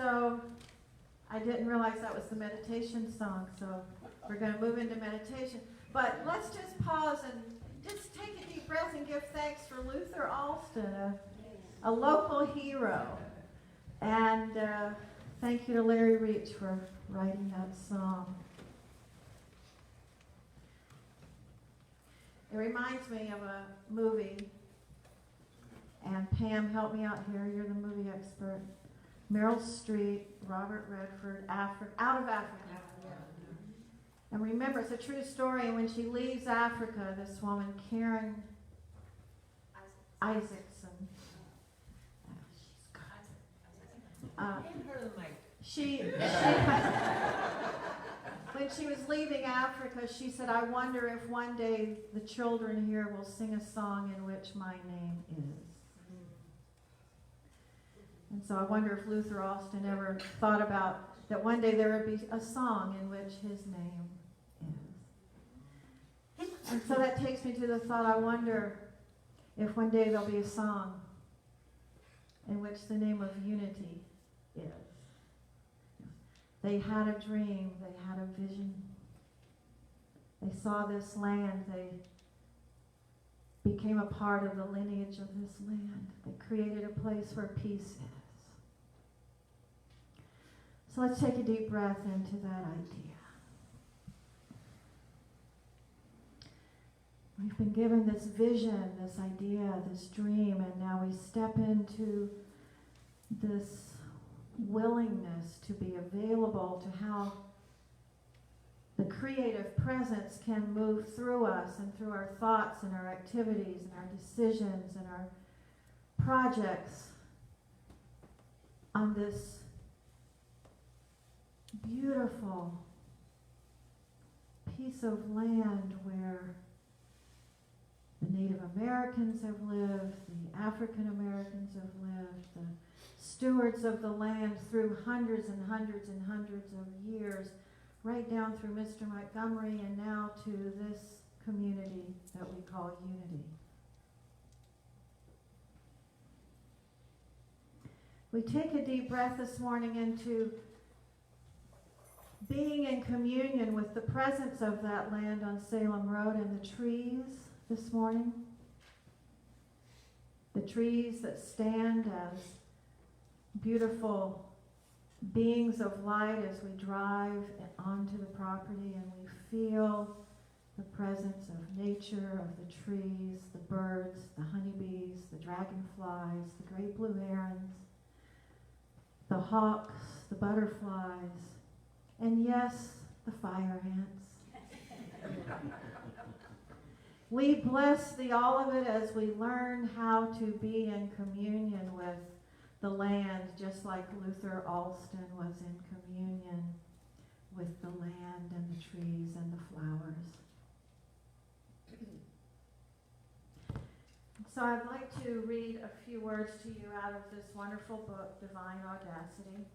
So I didn't realize that was the meditation song, so we're going to move into meditation. But let's just pause and just take a deep breath and give thanks for Luther Alston, a local hero. And thank you to Larry Reach for writing that song. It reminds me of a movie, and Pam, help me out here, you're the movie expert. Meryl Streep, Robert Redford, out of Africa. And remember, it's a true story, and when she leaves Africa, this woman, Karen Isaacson, when she was leaving Africa, she said, I wonder if one day the children here will sing a song in which my name is. And so I wonder if Luther Alston ever thought about that one day there would be a song in which his name is. And so that takes me to the thought, I wonder if one day there'll be a song in which the name of unity is. They had a dream, they had a vision. They saw this land, they became a part of the lineage of this land. They created a place where peace is. So let's take a deep breath into that idea. We've been given this vision, this idea, this dream, and now we step into this willingness to be available to how the creative presence can move through us and through our thoughts and our activities and our decisions and our projects on this beautiful piece of land where the Native Americans have lived, the African Americans have lived, the stewards of the land through hundreds and hundreds and hundreds of years, right down through Mr. Montgomery and now to this community that we call Unity. We take a deep breath this morning into being in communion with the presence of that land on Salem Road and the trees this morning. The trees that stand as beautiful beings of light as we drive onto the property and we feel the presence of nature, of the trees, the birds, the honeybees, the dragonflies, the great blue herons, the hawks, the butterflies, and yes, the fire ants. We bless all of it as we learn how to be in communion with the land, just like Luther Alston was in communion with the land and the trees and the flowers. So I'd like to read a few words to you out of this wonderful book, Divine Audacity.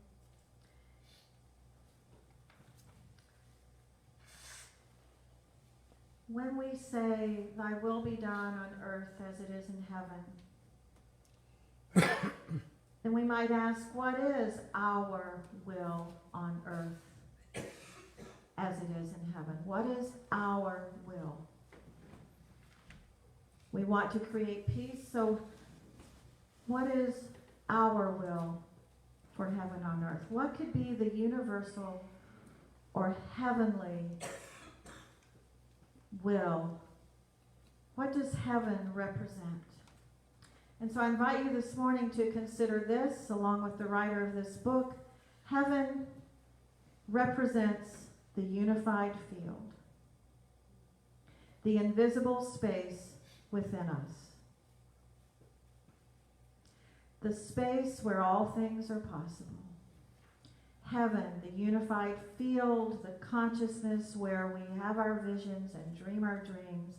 When we say, thy will be done on earth as it is in heaven, then we might ask, what is our will on earth as it is in heaven? What is our will? We want to create peace, so what is our will for heaven on earth? What could be the universal or heavenly will? What does heaven represent? And so I invite you this morning to consider this, along with the writer of this book. Heaven represents the unified field, the invisible space within us, the space where all things are possible. Heaven, the unified field, the consciousness where we have our visions and dream our dreams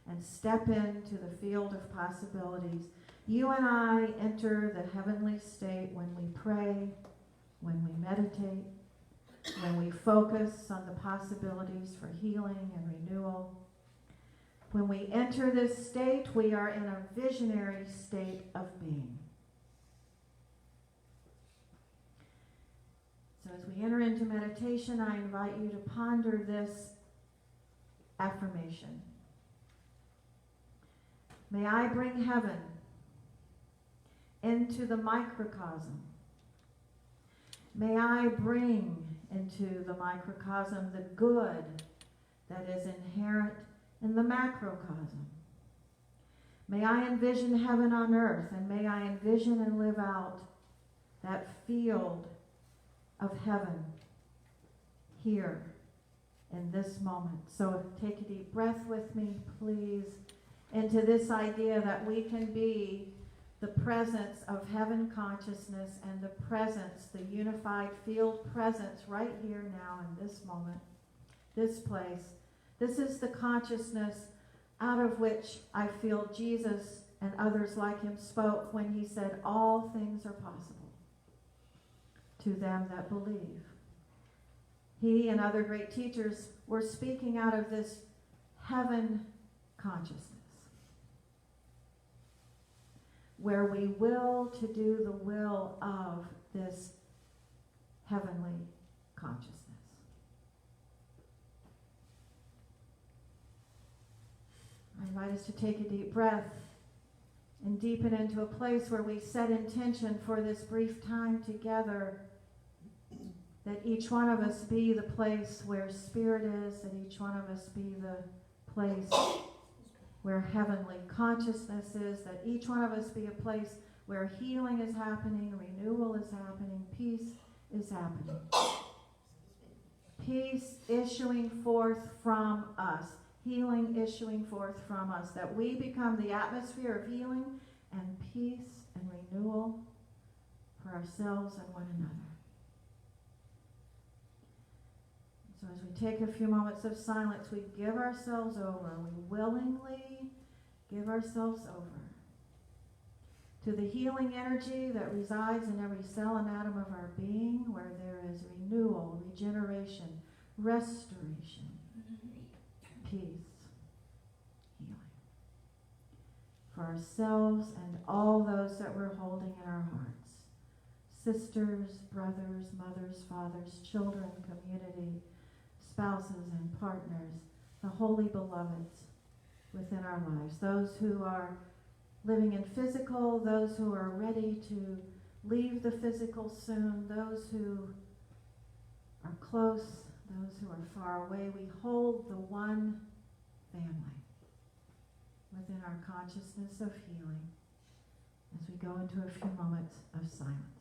and step into the field of possibilities. You and I enter the heavenly state when we pray, when we meditate, when we focus on the possibilities for healing and renewal. When we enter this state, we are in a visionary state of being. as we enter into meditation, I invite you to ponder this affirmation. May I bring heaven into the microcosm. May I bring into the microcosm the good that is inherent in the macrocosm. May I envision heaven on earth, and may I envision and live out that field of heaven here in this moment. So take a deep breath with me, please, into this idea that we can be the presence of heaven consciousness and the presence, the unified field presence right here now in this moment, this place. This is the consciousness out of which I feel Jesus and others like him spoke when he said, all things are possible to them that believe. He and other great teachers were speaking out of this heaven consciousness, where we will to do the will of this heavenly consciousness. I invite us to take a deep breath and deepen into a place where we set intention for this brief time together, that each one of us be the place where spirit is, that each one of us be the place where heavenly consciousness is, that each one of us be a place where healing is happening, renewal is happening, peace is happening. Peace issuing forth from us, healing issuing forth from us, that we become the atmosphere of healing and peace and renewal for ourselves and one another. So as we take a few moments of silence, we give ourselves over. We willingly give ourselves over to the healing energy that resides in every cell and atom of our being, where there is renewal, regeneration, restoration, peace, healing for ourselves and all those that we're holding in our hearts. Sisters, brothers, mothers, fathers, children, community, spouses and partners, the holy beloveds within our lives, those who are living in physical, those who are ready to leave the physical soon, those who are close, those who are far away. We hold the one family within our consciousness of healing as we go into a few moments of silence.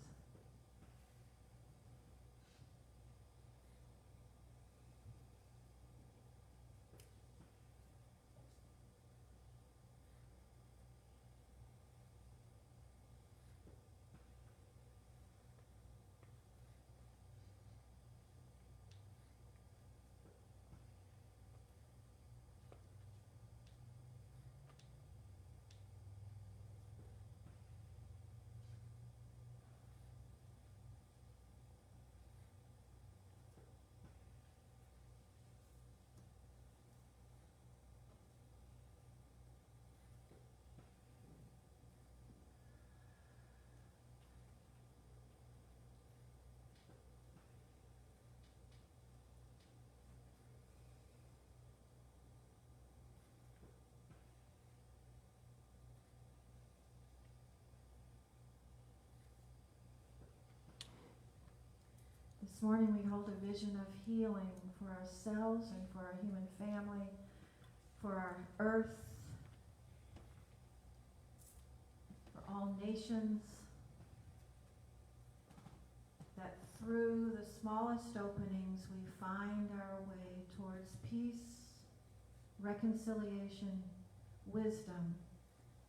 This morning we hold a vision of healing for ourselves and for our human family, for our earth, for all nations, that through the smallest openings we find our way towards peace, reconciliation, wisdom,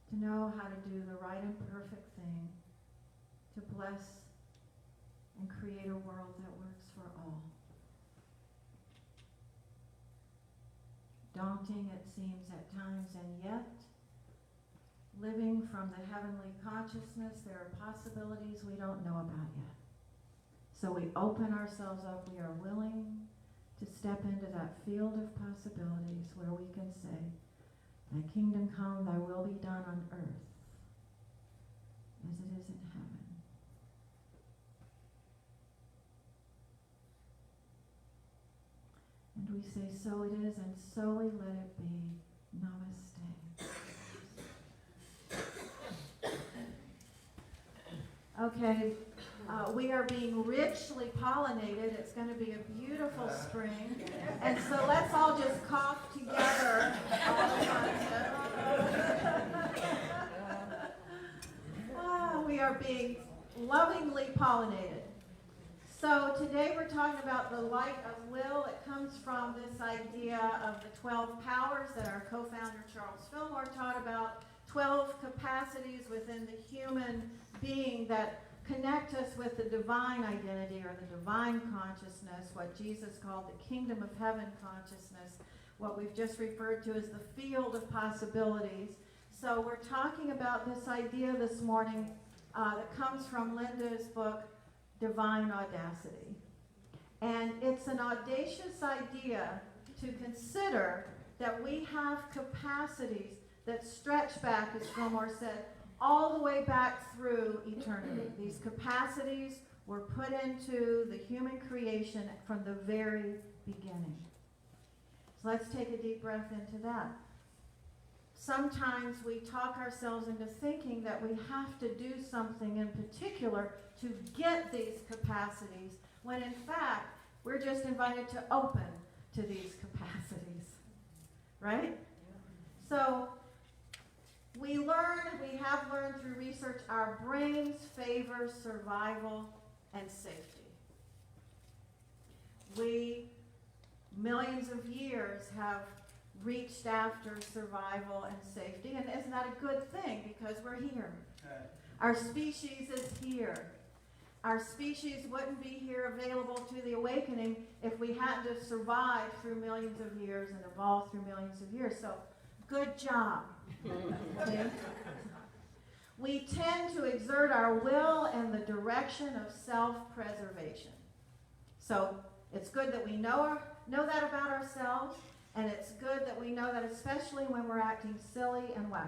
to know how to do the right and perfect thing, to bless and create a world that works for all. Daunting it seems at times, and yet, living from the heavenly consciousness, there are possibilities we don't know about yet. So we open ourselves up. We are willing to step into that field of possibilities where we can say, thy kingdom come, thy will be done on earth as it is in heaven. And we say, so it is, and so let it be. Namaste. Okay, we are being richly pollinated. It's going to be a beautiful spring. And so let's all just cough together all at once. We are being lovingly pollinated. So today we're talking about the light of will. It comes from this idea of the 12 powers that our co-founder Charles Fillmore taught about, 12 capacities within the human being that connect us with the divine identity or the divine consciousness, what Jesus called the kingdom of heaven consciousness, what we've just referred to as the field of possibilities. So we're talking about this idea this morning that comes from Linda's book, Divine Audacity. And it's an audacious idea to consider that we have capacities that stretch back, as Fillmore said, all the way back through eternity. These capacities were put into the human creation from the very beginning. So let's take a deep breath into that. Sometimes we talk ourselves into thinking that we have to do something in particular to get these capacities, when in fact, we're just invited to open to these capacities, right? So we have learned through research, our brains favor survival and safety. We, millions of years, have reached after survival and safety, and isn't that a good thing, because we're here. Our species is here. Our species wouldn't be here available to the awakening if we hadn't have survived through millions of years and evolved through millions of years. So, good job. Okay? We tend to exert our will in the direction of self-preservation. So, it's good that we know that about ourselves, and it's good that we know that especially when we're acting silly and wacky.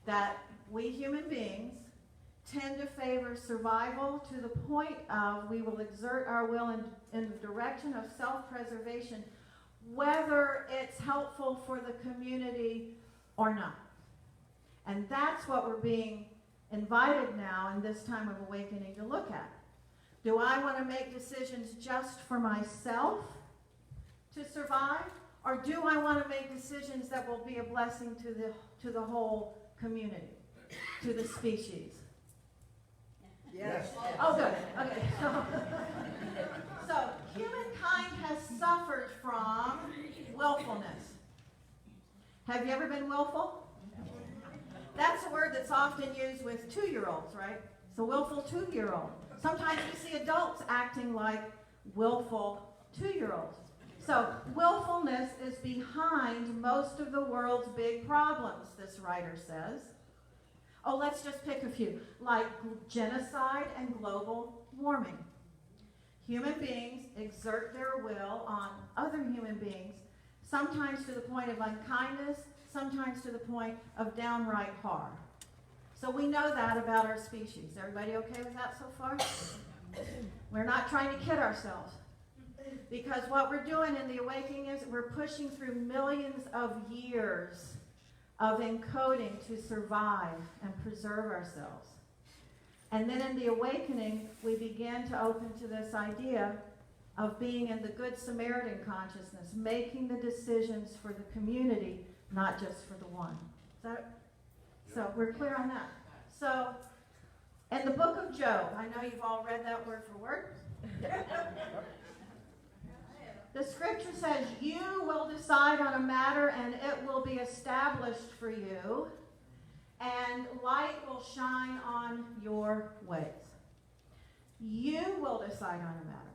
That we human beings tend to favor survival to the point of we will exert our will in the direction of self-preservation, whether it's helpful for the community or not. And that's what we're being invited now in this time of awakening to look at. Do I want to make decisions just for myself to survive, or do I want to make decisions that will be a blessing to the whole community, to the species? Yes. Oh, good. Okay. So humankind has suffered from willfulness. Have you ever been willful? That's a word that's often used with 2-year-olds, right? It's a willful 2-year-old. Sometimes we see adults acting like willful 2-year-olds. So willfulness is behind most of the world's big problems, this writer says. Oh, let's just pick a few, like genocide and global warming. Human beings exert their will on other human beings, sometimes to the point of unkindness, sometimes to the point of downright harm. So we know that about our species. Everybody okay with that so far? We're not trying to kid ourselves. Because what we're doing in the awakening is we're pushing through millions of years of encoding to survive and preserve ourselves. And then in the awakening, we begin to open to this idea of being in the Good Samaritan consciousness, making the decisions for the community, not just for the one. So we're clear on that. So in the book of Job, I know you've all read that word for word. The scripture says, you will decide on a matter and it will be established for you, and light will shine on your ways. You will decide on a matter.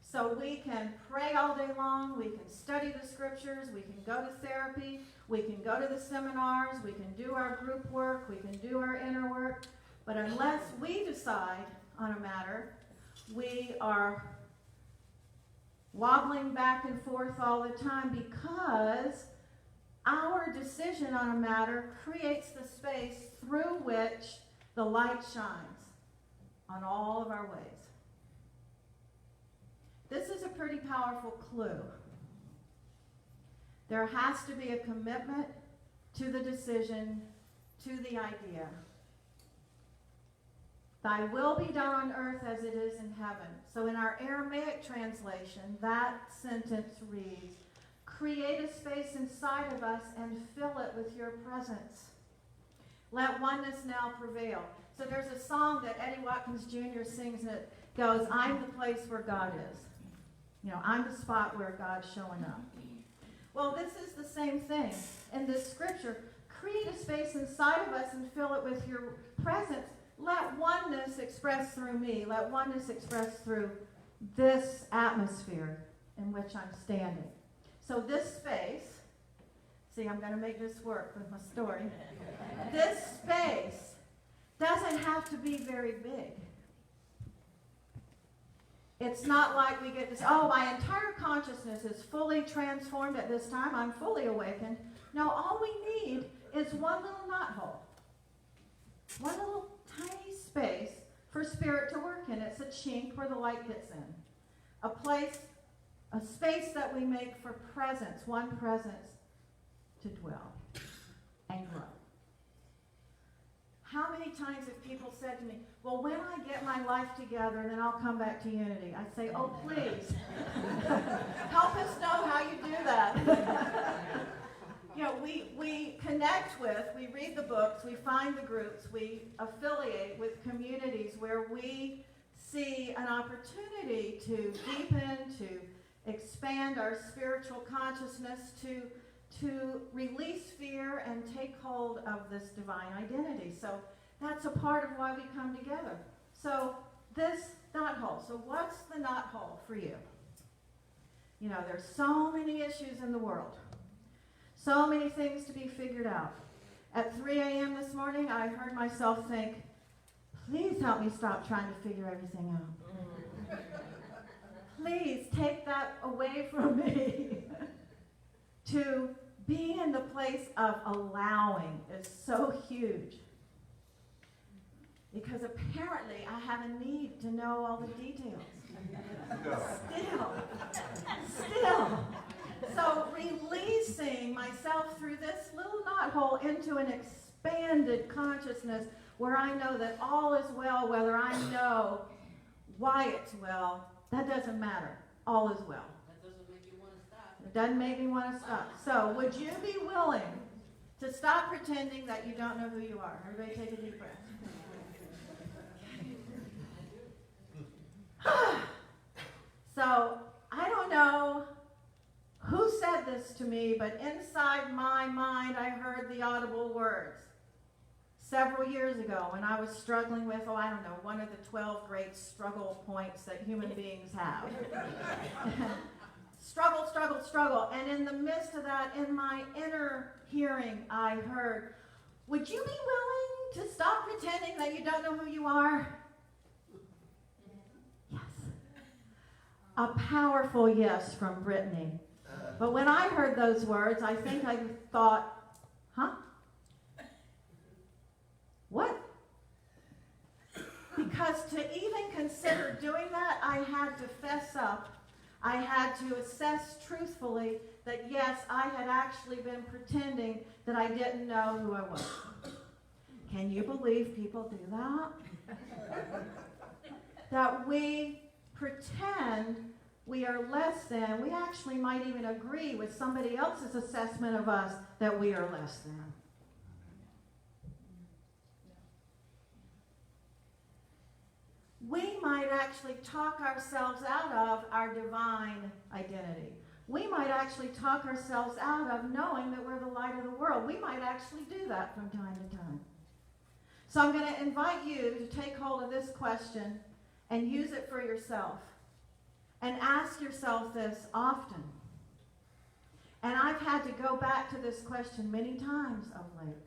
So we can pray all day long, we can study the scriptures, we can go to therapy, we can go to the seminars, we can do our group work, we can do our inner work, but unless we decide on a matter, we are wobbling back and forth all the time because our decision on a matter creates the space through which the light shines on all of our ways. this is a pretty powerful clue. There has to be a commitment to the decision, to the idea. Thy will be done on earth as it is in heaven. So in our Aramaic translation, that sentence reads, create a space inside of us and fill it with your presence. Let oneness now prevail. So there's a song that Eddie Watkins Jr. sings, and it goes, I'm the place where God is. You know, I'm the spot where God's showing up. Well, this is the same thing. In this scripture, create a space inside of us and fill it with your presence. Let oneness express through me. Let oneness express through this atmosphere in which I'm standing. So this space, see, I'm going to make this work with my story. This space doesn't have to be very big. It's not like we get this, oh, my entire consciousness is fully transformed at this time. I'm fully awakened. No, all we need is one little knothole. One little tiny space for spirit to work in. It's a chink where the light gets in. A place, a space that we make for presence, one presence to dwell and grow. How many times have people said to me, well, when I get my life together, then I'll come back to unity. I say, oh, please. Help us know how you do that. You know, we connect with, we read the books, we find the groups, we affiliate with communities where we see an opportunity to deepen, to expand our spiritual consciousness, to release fear and take hold of this divine identity. So that's a part of why we come together. So this knothole. So what's the knothole for you? You know, there's so many issues in the world. So many things to be figured out. At 3 a.m. this morning, I heard myself think, please help me stop trying to figure everything out. Please take that away from me. To be in the place of allowing is so huge. Because apparently I have a need to know all the details. Still. So releasing myself through this little knothole into an expanded consciousness where I know that all is well, whether I know why it's well, that doesn't matter. All is well. It doesn't make me want to stop. So would you be willing to stop pretending that you don't know who you are? Everybody take a deep breath. So I don't know who said this to me, but inside my mind I heard the audible words. Several years ago when I was struggling with, one of the 12 great struggle points that human beings have. Struggle. And in the midst of that, in my inner hearing, I heard, would you be willing to stop pretending that you don't know who you are? Yes. A powerful yes from Brittany. But when I heard those words, I think I thought, huh? What? Because to even consider doing that, I had to fess up. I had to assess truthfully that, yes, I had actually been pretending that I didn't know who I was. Can you believe people do that? That we pretend we are less than. We actually might even agree with somebody else's assessment of us that we are less than. We might actually talk ourselves out of our divine identity. We might actually talk ourselves out of knowing that we're the light of the world. We might actually do that from time to time. So I'm going to invite you to take hold of this question and use it for yourself. And ask yourself this often. And I've had to go back to this question many times of late.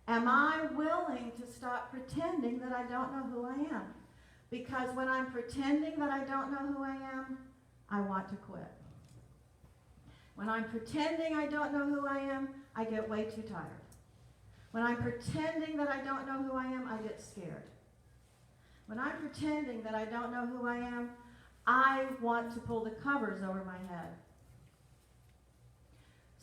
Am I willing to stop pretending that I don't know who I am? Because when I'm pretending that I don't know who I am, I want to quit. When I'm pretending I don't know who I am, I get way too tired. When I'm pretending that I don't know who I am, I get scared. When I'm pretending that I don't know who I am, I want to pull the covers over my head.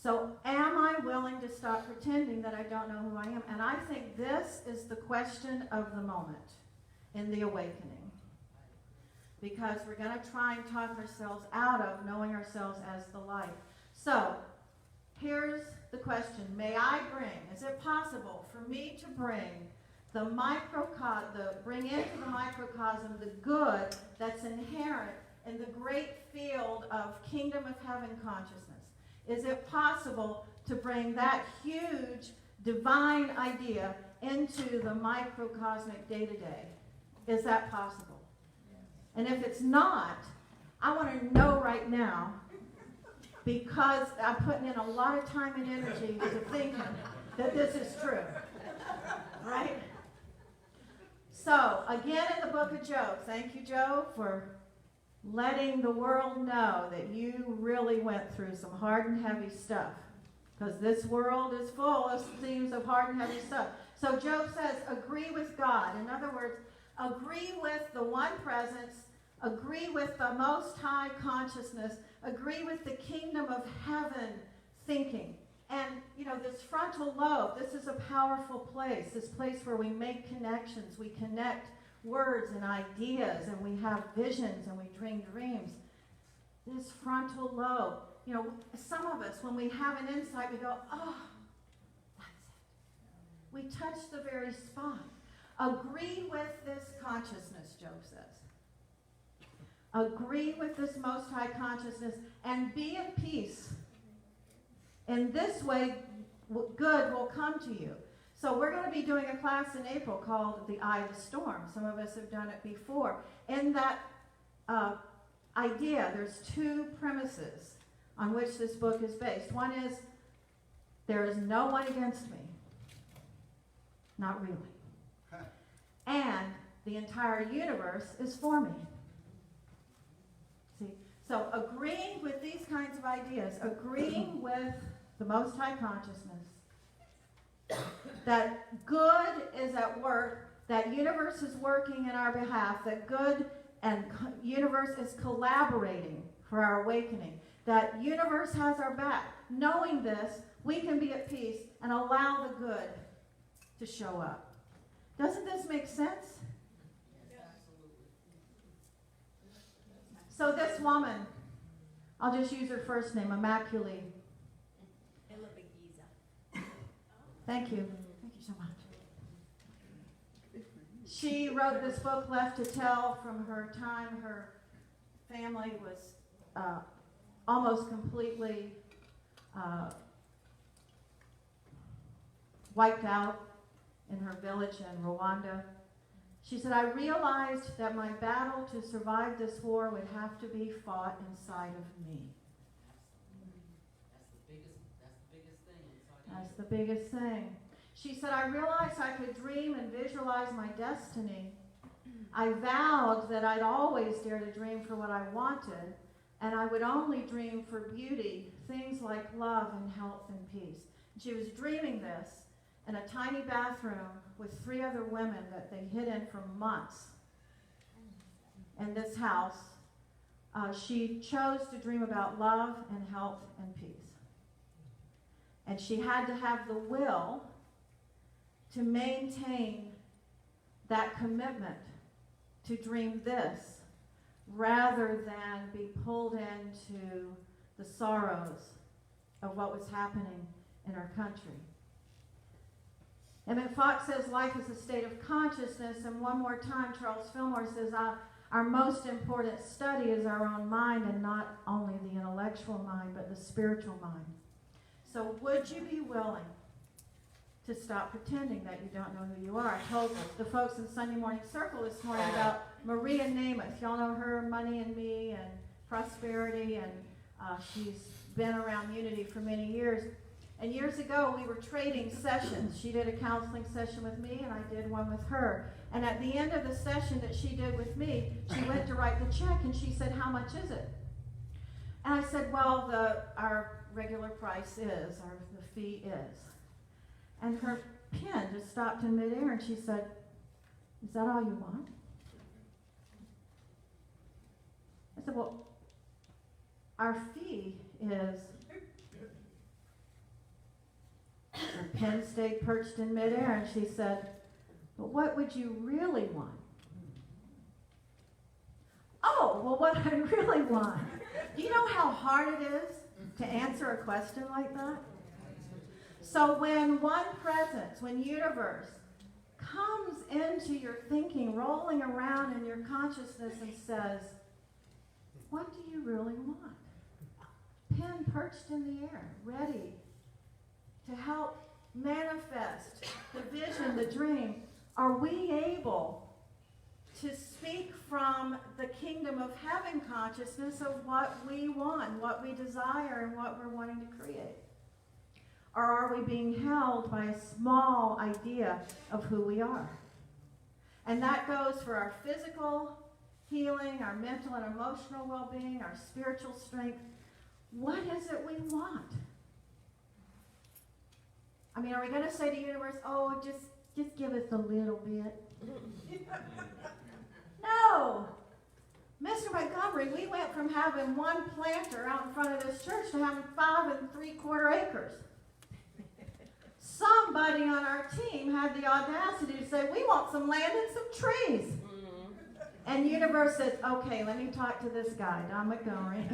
So am I willing to stop pretending that I don't know who I am? And I think this is the question of the moment in the awakening. Because we're going to try and talk ourselves out of knowing ourselves as the light. So here's the question. May I bring, is it possible for me to bring bring into the microcosm the good that's inherent in the great field of kingdom of heaven consciousness? Is it possible to bring that huge divine idea into the microcosmic day-to-day? Is that possible? And if it's not, I want to know right now, because I'm putting in a lot of time and energy to thinking that this is true. Right? So, again in the book of Job, thank you, Job, for letting the world know that you really went through some hard and heavy stuff. Because this world is full of themes of hard and heavy stuff. So Job says, agree with God. In other words, agree with the one presence, agree with the Most High consciousness, agree with the kingdom of heaven thinking. And, this frontal lobe, this is a powerful place, this place where we make connections, we connect words and ideas, and we have visions, and we dream dreams. This frontal lobe, some of us, when we have an insight, we go, oh, that's it. We touch the very spot. Agree with this consciousness, Job says. Agree with this Most High consciousness and be at peace. In this way, good will come to you. So we're going to be doing a class in April called The Eye of the Storm. Some of us have done it before. In that idea, there's two premises on which this book is based. One is, there is no one against me. Not really. And the entire universe is for me. See? So agreeing with these kinds of ideas, agreeing with the Most High consciousness, that good is at work, that universe is working in our behalf, that good and universe is collaborating for our awakening, that universe has our back. Knowing this, we can be at peace and allow the good to show up. Doesn't this make sense? Yes, absolutely. So this woman, I'll just use her first name, Immaculée. Thank you. Thank you so much. She wrote this book, Left to Tell, from her time. Her family was almost completely wiped out in her village in Rwanda. She said, I realized that my battle to survive this war would have to be fought inside of me. That's the biggest thing. She said, I realized I could dream and visualize my destiny. I vowed that I'd always dare to dream for what I wanted, and I would only dream for beauty, things like love and health and peace. She was dreaming this in a tiny bathroom with 3 other women that they hid in for months in this house. She chose to dream about love and health and peace. And she had to have the will to maintain that commitment to dream this rather than be pulled into the sorrows of what was happening in our country. Emmett Fox says life is a state of consciousness, and one more time Charles Fillmore says our most important study is our own mind, and not only the intellectual mind but the spiritual mind. So would you be willing to stop pretending that you don't know who you are? I told the folks in Sunday Morning Circle this morning about Maria Namath. Y'all know her, Money and Me and Prosperity, and she's been around Unity for many years. And years ago, we were trading sessions. She did a counseling session with me, and I did one with her. And at the end of the session that she did with me, she went to write the check, and she said, how much is it? And I said, well, our regular price is, or the fee is. And her pen just stopped in midair, and she said, is that all you want? I said, well, our fee is, the pen stayed perched in midair, and she said, but what would you really want? Oh, well, what I really want. Do you know how hard it is to answer a question like that? So when one presence, when universe comes into your thinking, rolling around in your consciousness and says, what do you really want? Pen perched in the air, ready to help manifest the vision, the dream. Are we able to speak from the kingdom of heaven consciousness of what we want, what we desire, and what we're wanting to create? Or are we being held by a small idea of who we are? And that goes for our physical healing, our mental and emotional well-being, our spiritual strength. What is it we want? I mean, are we going to say to the universe, oh, just give us a little bit? No. Mr. Montgomery, we went from having one planter out in front of this church to having 5 3/4 acres. Somebody on our team had the audacity to say, we want some land and some trees. And universe says, okay, let me talk to this guy, Don Montgomery.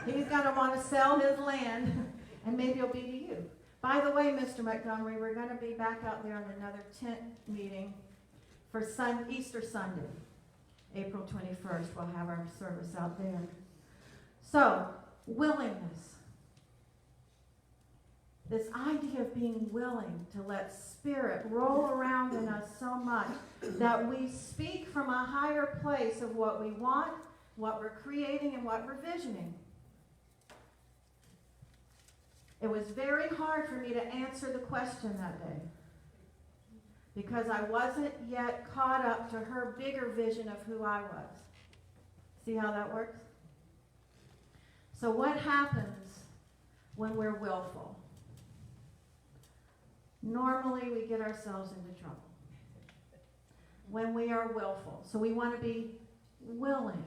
He's going to want to sell his land, and maybe it'll be to you. By the way, Mr. Montgomery, we're going to be back out there on another tent meeting for Easter Sunday, April 21st. We'll have our service out there. So, willingness. This idea of being willing to let spirit roll around in us so much that we speak from a higher place of what we want, what we're creating, and what we're visioning. It was very hard for me to answer the question that day because I wasn't yet caught up to her bigger vision of who I was. See how that works? So what happens when we're willful? Normally, we get ourselves into trouble when we are willful. So we want to be willing.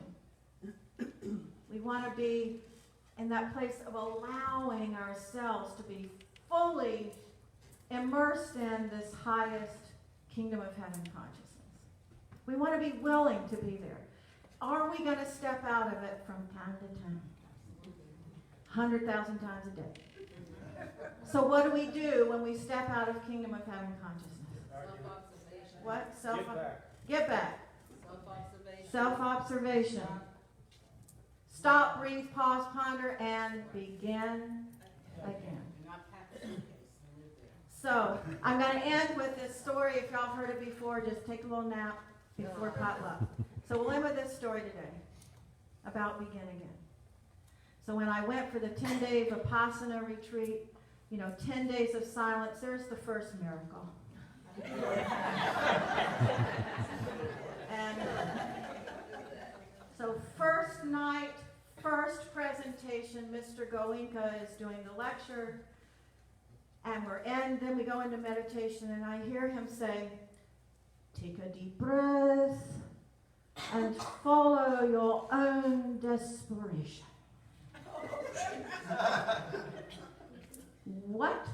We want to be in that place of allowing ourselves to be fully immersed in this highest kingdom of heaven consciousness. We want to be willing to be there. Are we going to step out of it from time to time? 100,000 times a day. So what do we do when we step out of kingdom of heaven consciousness? Self-observation. What? Get back. Self-observation. Self-observation. Stop, breathe, pause, ponder, and begin again. So I'm going to end with this story. If y'all heard it before, just take a little nap before potluck. So we'll end with this story today about begin again. So when I went for the 10-day Vipassana retreat, 10 days of silence, there's the first miracle. And so first night, first presentation, Mr. Goenka is doing the lecture, and then we go into meditation, and I hear him say, take a deep breath and follow your own desperation. What?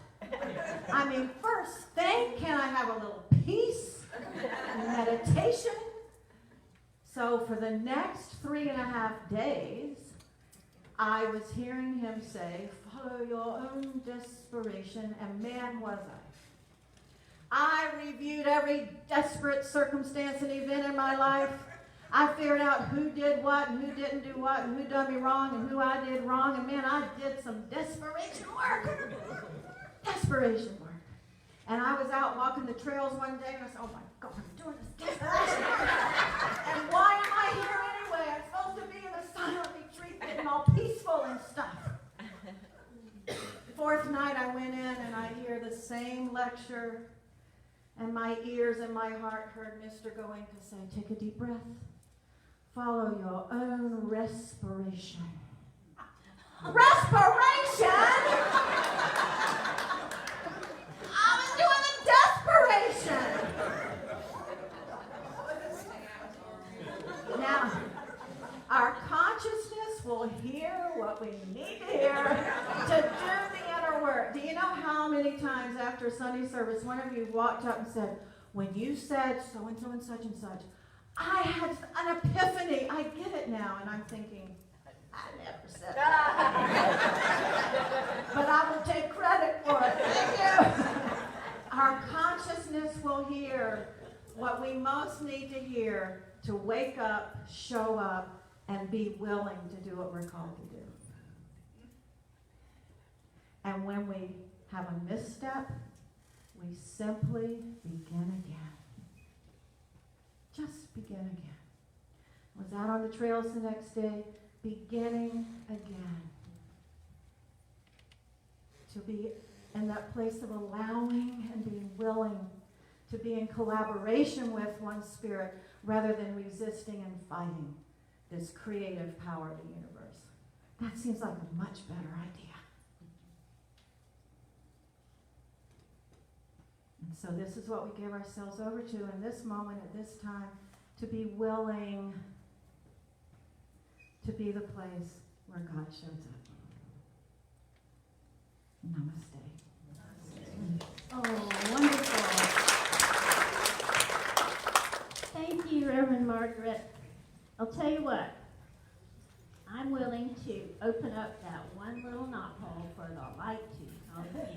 I mean, first thing, can I have a little peace, meditation? So for the next 3.5 days, I was hearing him say, follow your own desperation, and man was I. I reviewed every desperate circumstance and event in my life. I figured out who did what and who didn't do what and who done me wrong and who I did wrong. And man, I did some desperation work. Desperation work. And I was out walking the trails one day and I said, oh my God, I'm doing this desperation work. And why am I here anyway? I'm supposed to be in a silent retreat getting all peaceful and stuff. Fourth night I went in and I hear the same lecture and my ears and my heart heard Mr. Goenka say, take a deep breath. Follow your own respiration. Respiration? I was doing the desperation. Now, our conscious will hear what we need to hear to do the inner work. Do you know how many times after Sunday service one of you walked up and said, when you said so-and-so and such and such, I had an epiphany. I get it now. And I'm thinking, I never said that. But I will take credit for it. Thank you. Our consciousness will hear what we most need to hear to wake up, show up, and be willing to do what we're called to do. And when we have a misstep, we simply begin again. Just begin again. Was out on the trails the next day, beginning again. To be in that place of allowing and being willing to be in collaboration with one spirit rather than resisting and fighting this creative power of the universe. That seems like a much better idea. And so this is what we give ourselves over to in this moment, at this time, to be willing to be the place where God shows up. Namaste. Oh, wonderful. Thank you, Reverend Margaret. I'll tell you what, I'm willing to open up that one little knothole for the light to come in.